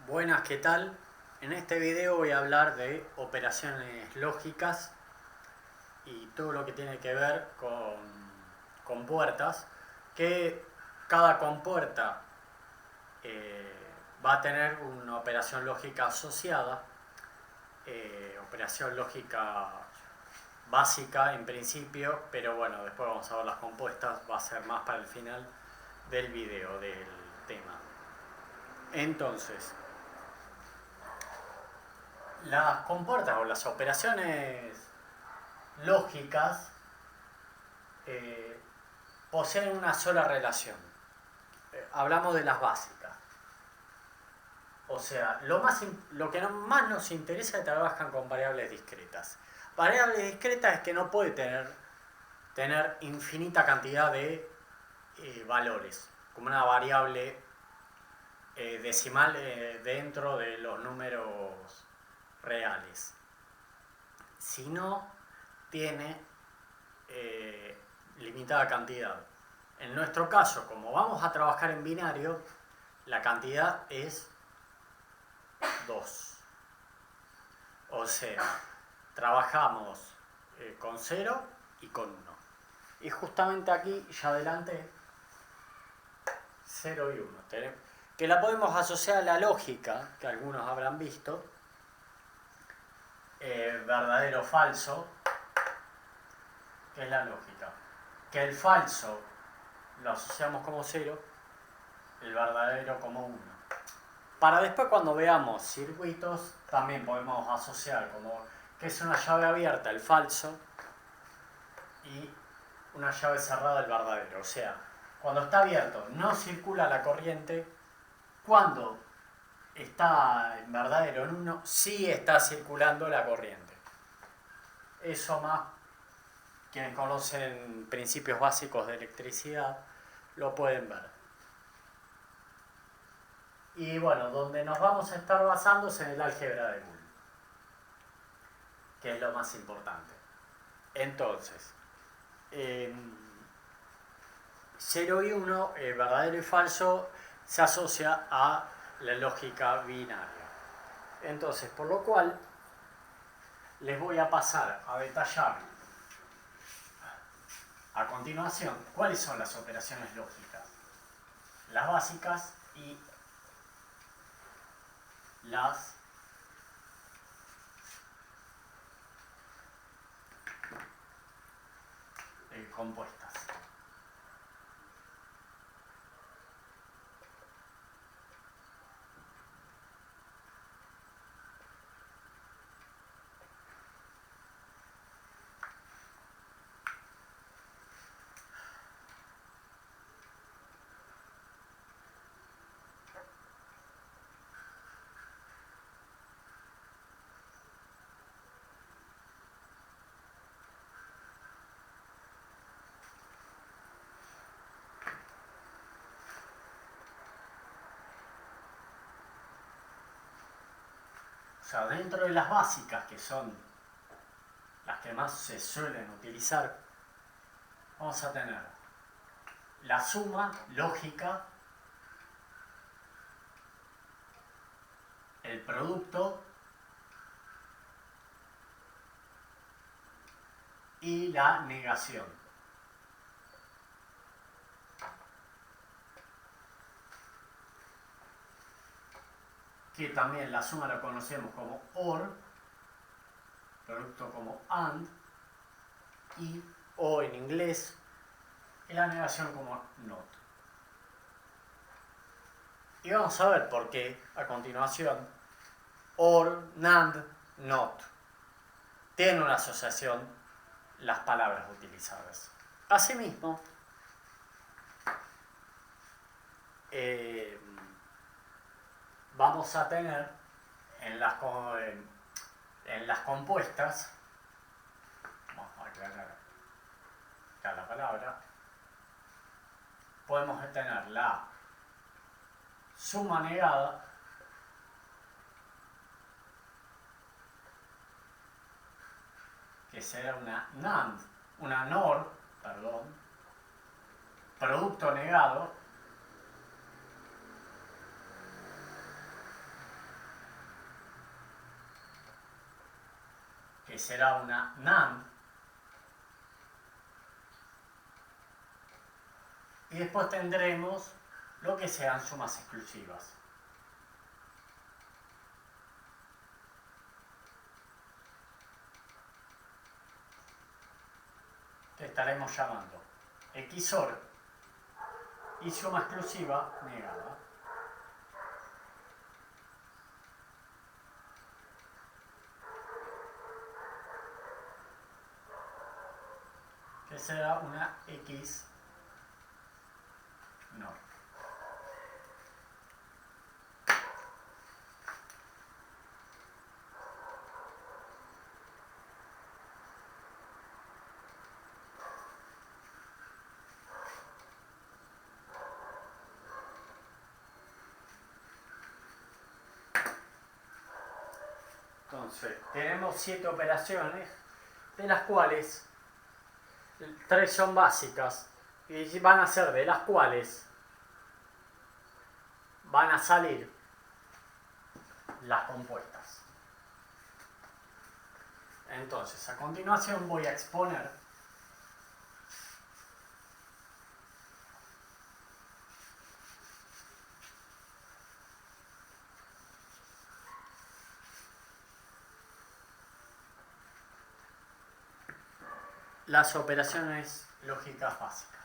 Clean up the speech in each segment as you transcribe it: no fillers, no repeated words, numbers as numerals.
Buenas, ¿qué tal? En este video voy a hablar de operaciones lógicas y todo lo que tiene que ver con puertas, que cada compuerta va a tener una operación lógica asociada, operación lógica básica en principio, pero bueno, después vamos a ver las compuestas, va a ser más para el final del video, del tema. Entonces, las compuertas o las operaciones lógicas poseen una sola relación. Hablamos de las básicas. O sea, lo que más nos interesa es que trabajan con variables discretas. Variables discretas es que no puede tener infinita cantidad de valores, como una variable decimal dentro de los números reales, sino tiene limitada cantidad. En nuestro caso, como vamos a trabajar en binario, la cantidad es 2. O sea, trabajamos con 0 y con 1. Y justamente aquí, ya adelante, 0 y 1. Que la podemos asociar a la lógica, que algunos habrán visto, verdadero o falso, que es la lógica. Que el falso lo asociamos como 0, el verdadero como 1. Para después, cuando veamos circuitos, también podemos asociar como que es una llave abierta el falso y una llave cerrada el verdadero. O sea, cuando está abierto no circula la corriente, cuando está en verdadero en 1 sí está circulando la corriente. Eso más, quienes conocen principios básicos de electricidad lo pueden ver. Y bueno, donde nos vamos a estar basando es en el álgebra de Boole, que es lo más importante. Entonces, 0 y 1, verdadero y falso, se asocia a la lógica binaria. Entonces, por lo cual, les voy a pasar a detallar a continuación cuáles son las operaciones lógicas, las básicas y las compuestas. O sea, dentro de las básicas, que son las que más se suelen utilizar, vamos a tener la suma lógica, el producto y la negación. Que también la suma la conocemos como OR, producto como AND, y o en inglés, y la negación como NOT. Y vamos a ver por qué a continuación OR, NAND, NOT. Tienen una asociación las palabras utilizadas. Asimismo, vamos a tener en las compuestas, vamos a aclarar cada palabra, podemos tener la suma negada, que será una NAND, una NOR, perdón, producto negado, que será una NAND. Y después tendremos lo que sean sumas exclusivas. Que estaremos llamando XOR y suma exclusiva negada. Que será una X NOR. Entonces, tenemos 7 operaciones, de las cuales 3 son básicas, y van a ser de las cuales van a salir las compuestas. Entonces, a continuación voy a exponer las operaciones lógicas básicas.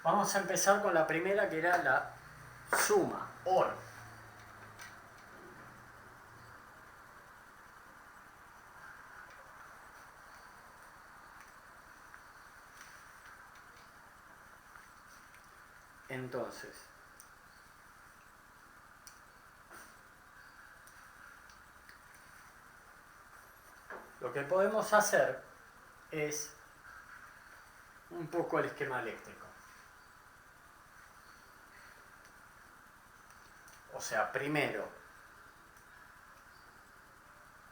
Vamos a empezar con la primera, que era la suma, OR. Entonces, lo que podemos hacer es un poco el esquema eléctrico. O sea, primero,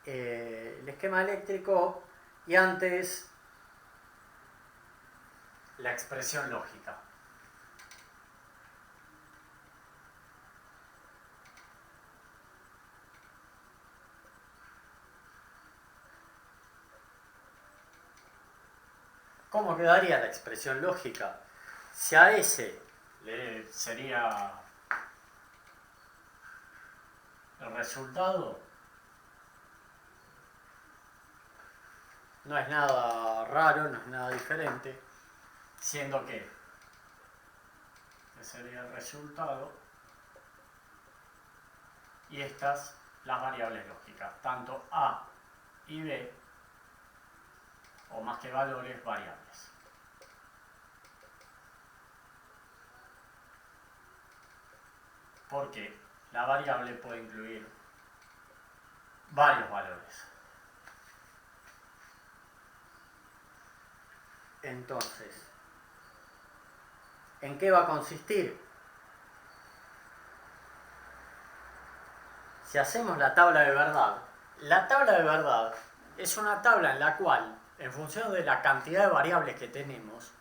el esquema eléctrico y antes la expresión lógica. ¿Cómo quedaría la expresión lógica? Si a S sería el resultado, no es nada raro, no es nada diferente, siendo que sería el resultado y estas las variables lógicas, tanto A y B, o más que valores, variables. Porque la variable puede incluir varios valores. Entonces, ¿en qué va a consistir? Si hacemos la tabla de verdad es una tabla en la cual, en función de la cantidad de variables que tenemos,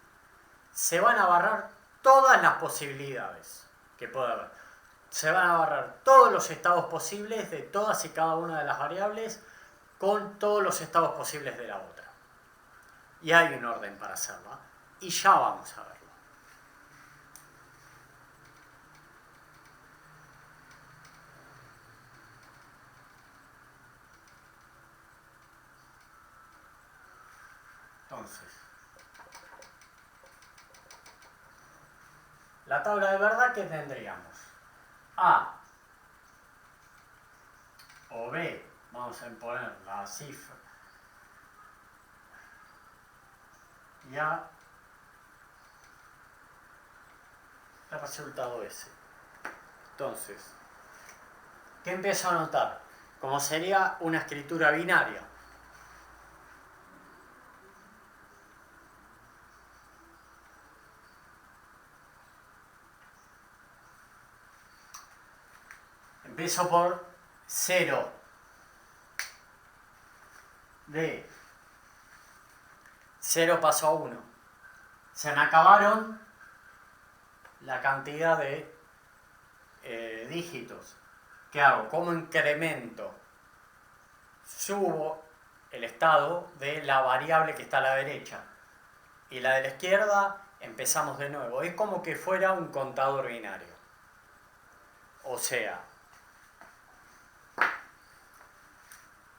se van a barrar todas las posibilidades que pueda haber. Se van a barrar todos los estados posibles de todas y cada una de las variables con todos los estados posibles de la otra. Y hay un orden para hacerla. Y ya vamos a verlo. Entonces, la tabla de verdad que tendríamos A o B, vamos a poner la cifra, y A el resultado S. Entonces, ¿qué empiezo a notar? Como sería una escritura binaria. empiezo por 0. De 0 paso a 1. Se me acabaron la cantidad de dígitos. ¿Qué hago? ¿Cómo incremento? Subo el estado de la variable que está a la derecha. Y la de la izquierda empezamos de nuevo. Es como que fuera un contador binario. O sea,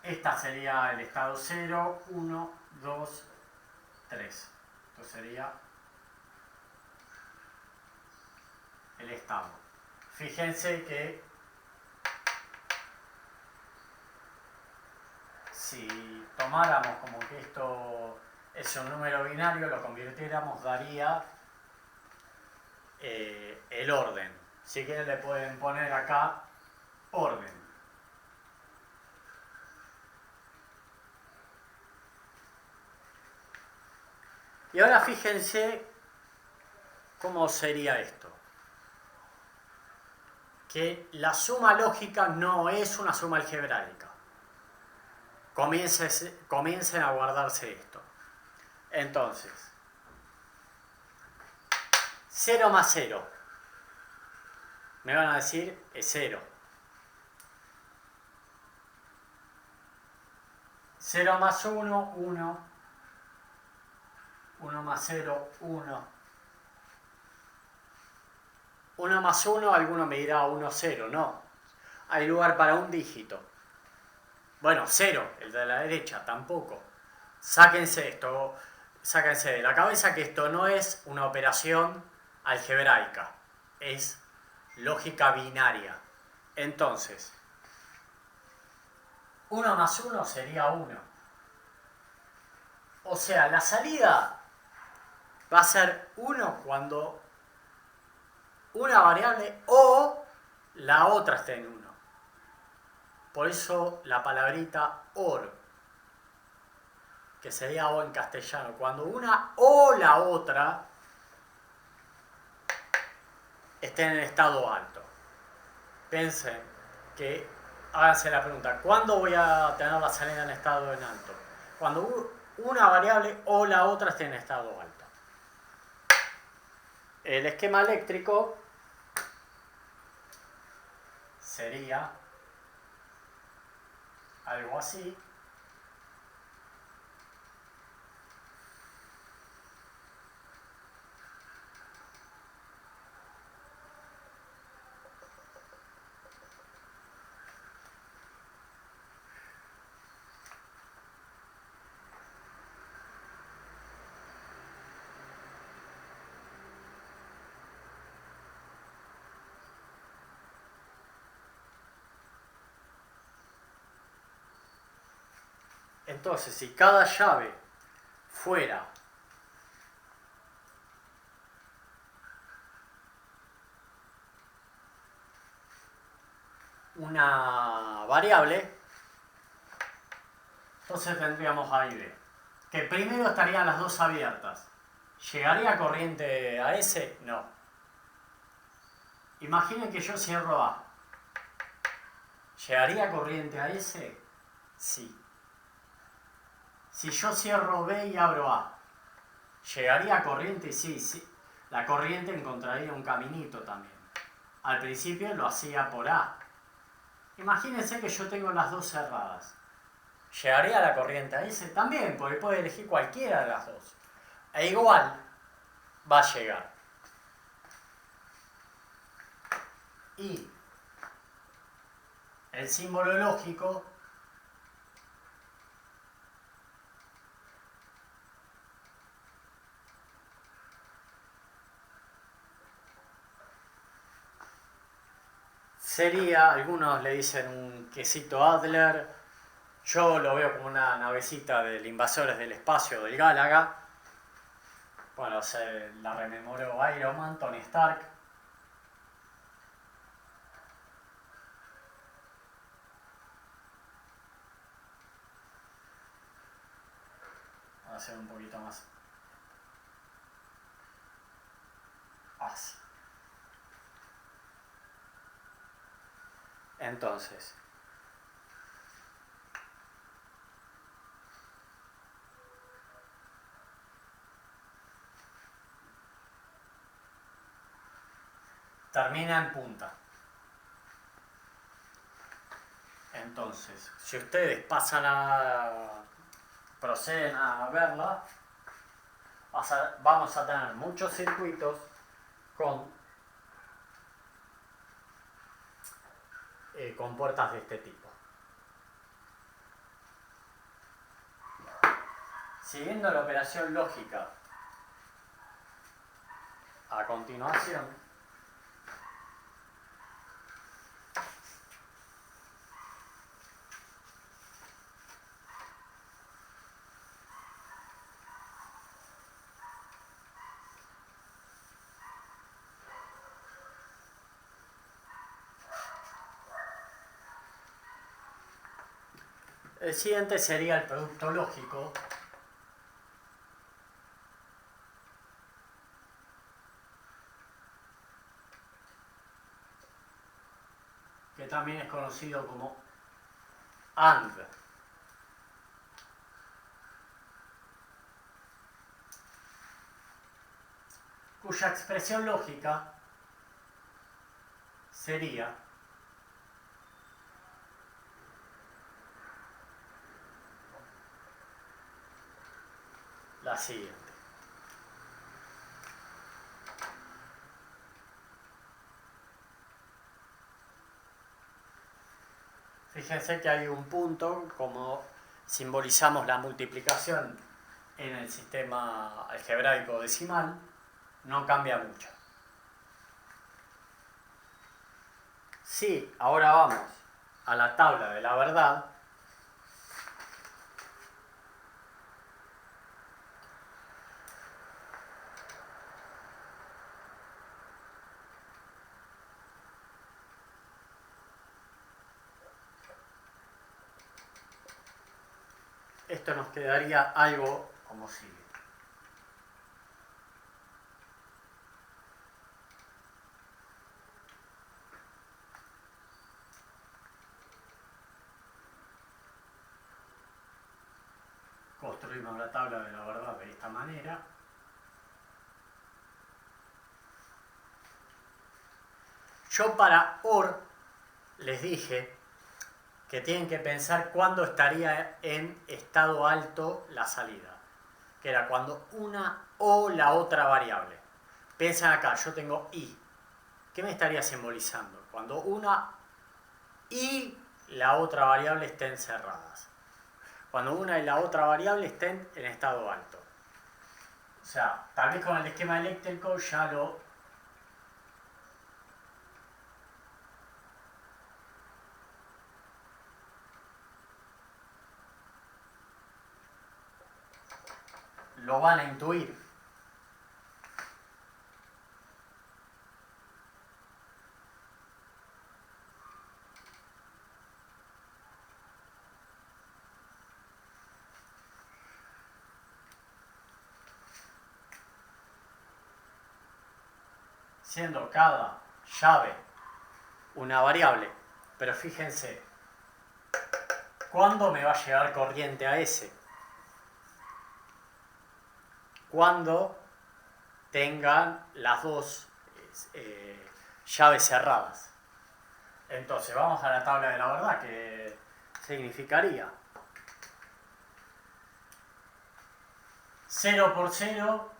esta sería el estado 0, 1, 2, 3. Esto sería el estado. Fíjense que si tomáramos como que esto es un número binario, lo convirtiéramos, daría el orden. Si quieren le pueden poner acá orden. Y ahora fíjense cómo sería esto. Que la suma lógica no es una suma algebraica. Comiencen a guardarse esto. Entonces, 0 más 0. Me van a decir es 0. 0 más 1, 1. 1 más 0, 1. 1 más 1, alguno me dirá 1, 0. No. Hay lugar para un dígito. Bueno, 0, el de la derecha, tampoco. Sáquense esto. Sáquense de la cabeza que esto no es una operación algebraica. Es lógica binaria. Entonces, 1 más 1 sería 1. O sea, la salida va a ser 1 cuando una variable o la otra esté en 1. Por eso la palabrita or, que sería o en castellano, cuando una o la otra estén en estado alto. Piensen que, háganse la pregunta, ¿cuándo voy a tener la salida en estado en alto? Cuando una variable o la otra esté en estado alto. El esquema eléctrico sería algo así. Entonces, si cada llave fuera una variable, entonces tendríamos A y B, que primero estarían las dos abiertas. ¿Llegaría corriente a S? No. Imaginen que yo cierro A. ¿Llegaría corriente a S? Sí. Si yo cierro B y abro A, ¿llegaría corriente? Sí, sí. La corriente encontraría un caminito también. Al principio lo hacía por A. Imagínense que yo tengo las dos cerradas. ¿Llegaría la corriente a S? También, porque puede elegir cualquiera de las dos. E igual va a llegar. Y el símbolo lógico sería, algunos le dicen un quesito Adler, yo lo veo como una navecita del Invasores del Espacio del Gálaga. Bueno, la rememoró Iron Man, Tony Stark. Voy a hacer un poquito más así. Entonces, termina en punta. Entonces, si ustedes proceden a verla, vamos a tener muchos circuitos con puertas de este tipo. Siguiendo la operación lógica, a continuación, el siguiente sería el producto lógico, que también es conocido como AND. Cuya expresión lógica sería la siguiente. Fíjense que hay un punto, como simbolizamos la multiplicación en el sistema algebraico decimal, no cambia mucho. Si ahora vamos a la tabla de la verdad, esto nos quedaría algo como sigue. Construimos la tabla de la verdad de esta manera. Yo para OR les dije que tienen que pensar cuándo estaría en estado alto la salida, que era cuando una o la otra variable. Piensan acá, yo tengo I. ¿Qué me estaría simbolizando? Cuando una y la otra variable estén cerradas. Cuando una y la otra variable estén en estado alto. O sea, tal vez con el esquema eléctrico ya lo van a intuir. Siendo cada llave una variable. Pero fíjense, ¿cuándo me va a llegar corriente a S? Cuando tengan las dos llaves cerradas. Entonces vamos a la tabla de la verdad, que significaría 0 por 0,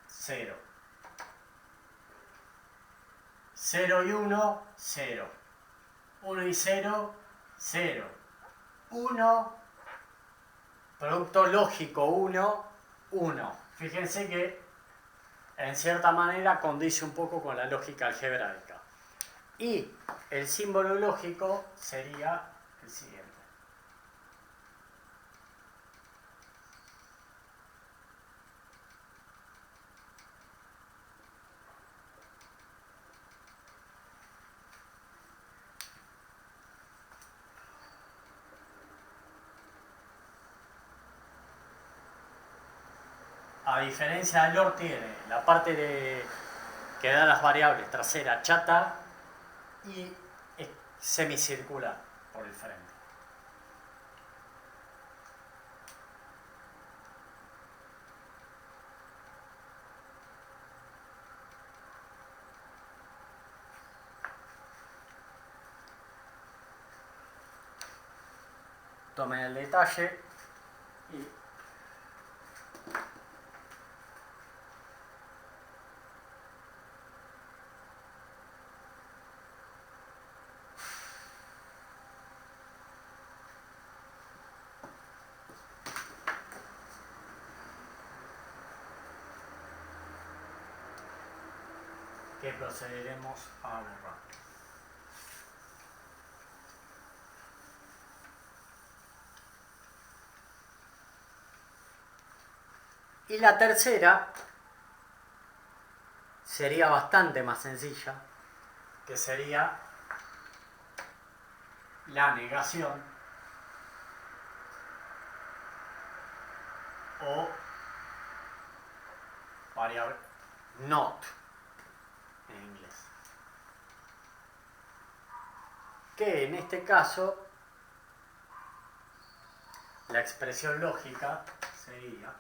0. 0 y 1, 0. 1 y 0, 0. 1, producto lógico 1, 1. Fíjense que en cierta manera condice un poco con la lógica algebraica. Y el símbolo lógico sería el siguiente. A diferencia del OR tiene la parte que da las variables trasera chata y semicircular por el frente. Tomen el detalle que procederemos a borrar. Y la tercera sería bastante más sencilla, que sería la negación o variable not en inglés, que en este caso la expresión lógica sería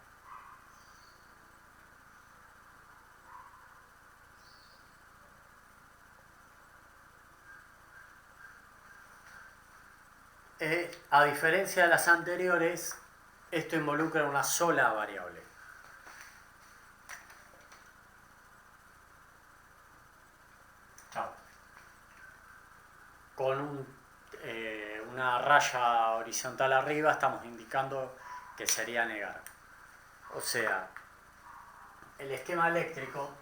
a diferencia de las anteriores, esto involucra una sola variable. Chao. Con una raya horizontal arriba estamos indicando que sería negar. O sea, el esquema eléctrico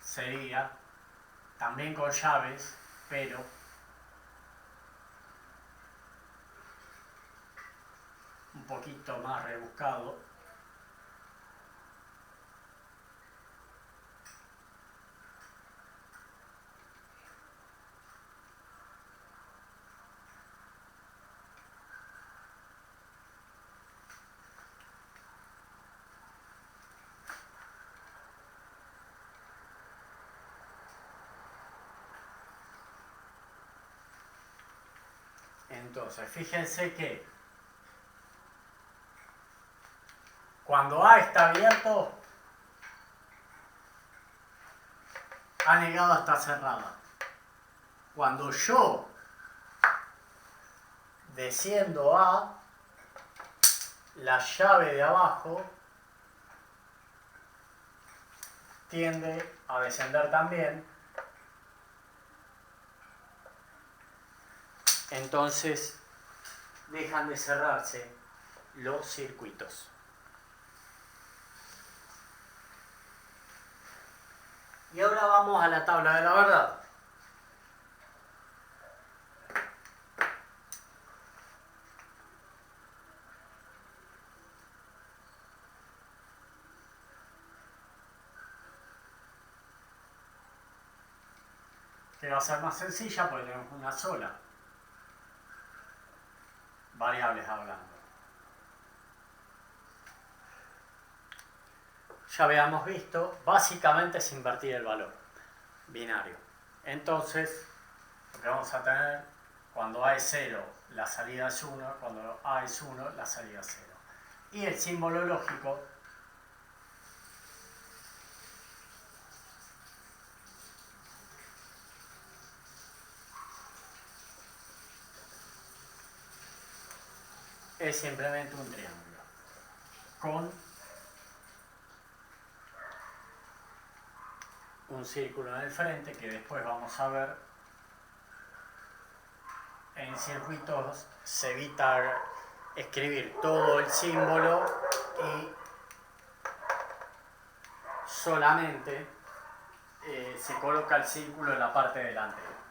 sería también con llaves, pero un poquito más rebuscado. Entonces, fíjense que cuando A está abierto, A negado está cerrada. Cuando yo desciendo A, la llave de abajo tiende a descender también. Entonces dejan de cerrarse los circuitos. Y ahora vamos a la tabla de la verdad. Que va a ser más sencilla porque tenemos una sola. Variables hablando. Ya habíamos visto, básicamente es invertir el valor binario. Entonces, lo que vamos a tener, cuando A es 0, la salida es 1, cuando A es 1, la salida es 0. Y el símbolo lógico es simplemente un triángulo con un círculo en el frente que después vamos a ver. En circuitos se evita escribir todo el símbolo y solamente se coloca el círculo en la parte delantera.